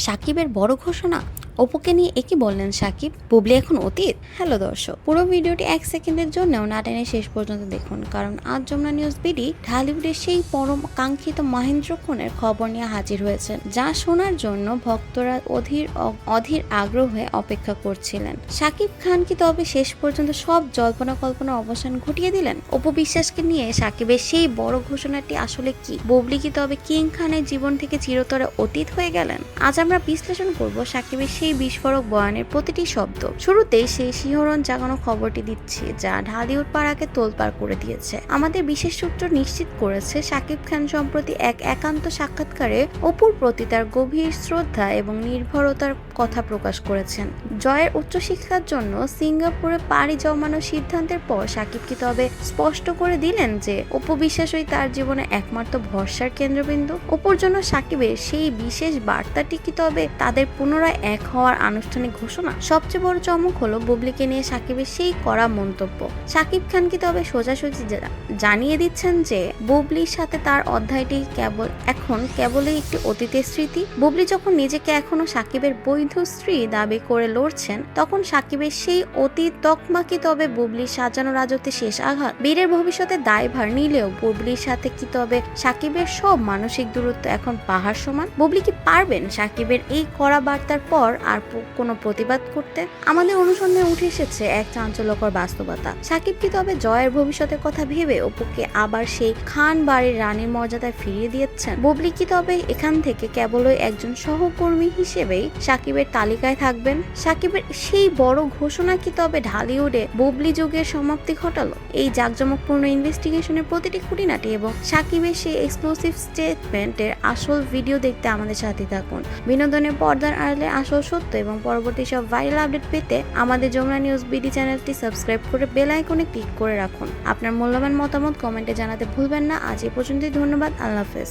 সাকিবের বড় ঘোষণা, অপুকে নিয়ে একই বললেন সাকিব, বুবলি এখন অতীত। হ্যালো দর্শক, পুরো ভিডিওটি 1 সেকেন্ডের জন্যও না টেনে শেষ পর্যন্ত দেখুন, কারণ আজ যমুনা নিউজ বিডি ঢালিউডের সেই পরম কাঙ্ক্ষিত মহেন্দ্র খুনের খবর নিয়ে হাজির হয়েছেন, যা শোনার জন্য ভক্তরা অধীর আগ্রহে অপেক্ষা করছিলেন। সাকিব খান কি তবে শেষ পর্যন্ত সব জল্পনা কল্পনার অবসান ঘটিয়ে দিলেন? অপু বিশ্বাসকে নিয়ে সাকিবের সেই বড় ঘোষণাটি আসলে কি? বুবলি কি তবে কিং খানের জীবন থেকে চিরতরে অতীত হয়ে গেলেন? আজ আমরা বিশ্লেষণ করব সাকিবের সেই বিস্ফোরক বয়ানের প্রতিটি শব্দ। শুরুতেই সেই শিহরণ জাগানো খবরটি দিচ্ছি, যা ঢালিউড পাড়াকে তোলপাড় করে দিয়েছে। আমাদের বিশেষ সূত্র নিশ্চিত করেছে সাকিব খান সম্প্রতি এক একান্ত সাক্ষাৎকারে অপুর প্রতি তার গভীর শ্রদ্ধা এবং নির্ভরতার কথা প্রকাশ করেছেন। জয়ের উচ্চশিক্ষার জন্য সিঙ্গাপুরে পাড়ি জমানোর সিদ্ধান্তের পর সাকিব কি তবে স্পষ্ট করে দিলেন যে অপু বিশ্বাসই তার জীবনে একমাত্র ভরসার কেন্দ্রবিন্দু? অপুর জন্য সাকিবের সেই বিশেষ বার্তাটি কি তবে তাদের পুনরায় এক হওয়ার আনুষ্ঠানিক ঘোষণা? সবচেয়ে বড় চমক হলো বুবলিকে নিয়ে সাকিবের সেই কড়া মন্তব্য। সাকিব খান কি তবে সোজাসুজি জানিয়ে দিচ্ছেন যে বুবলির সাথে তার অধ্যায়টি কেবলই একটি অতীতের স্মৃতি? বুবলি যখন নিজেকে এখনো সাকিবের বৈধ স্ত্রী দাবি করে লড়ছেন, তখন সাকিবের সেই অতীত তকমা কি তবে বুবলির সাজানো রাজত্বে শেষ আঘাত? বীরের ভবিষ্যতে দায়ভার নিলেও বুবলির সাথে কি তবে সাকিবের সব মানসিক দূরত্ব এখন পাহাড় সমান? বুবলি কি পারবেন সাকিবের এই কড়া বার্তার পর আর কোনো প্রতিবাদ করতে? আমাদের অনুসন্ধানে উঠে এসেছে এক চাঞ্চল্যকর বাস্তবতা। সাকিব কি তবে জয়ের ভবিষ্যতের কথা ভেবে অপুকে আবার সেই খান বাড়ির রানীর মর্যাদায় ফিরিয়ে দিয়েছেন? বুবলি কি তবে এখান থেকে কেবলই একজন সহকর্মী হিসেবেই সাকিবের তালিকায় থাকবেন? সাকিবের সেই বড় ঘোষণা কি তবে ঢালিউডে বুবলি যুগের সমাপ্তি ঘটালো? এই জাঁকজমকপূর্ণ ইনভেস্টিগেশনের প্রতিটি খুঁটিনাটি এবং সাকিবের সেই এক্সক্লুসিভ স্টেটমেন্টের আসল ভিডিও দেখতে আমাদের সাথে থাকুন। বিনোদনের পর্দার আড়ালে আসল সত্য এবং পরবর্তী সব ভাইরাল আপডেট পেতে আমাদের যমুনা নিউজ বিডি চ্যানেলটি সাবস্ক্রাইব করে বেল আইকনে ক্লিক করে রাখুন। আপনার মূল্যবান মতামত কমেন্টে জানাতে ভুলবেন না। আজ এ পর্যন্তই, ধন্যবাদ, আল্লাহ হাফেজ।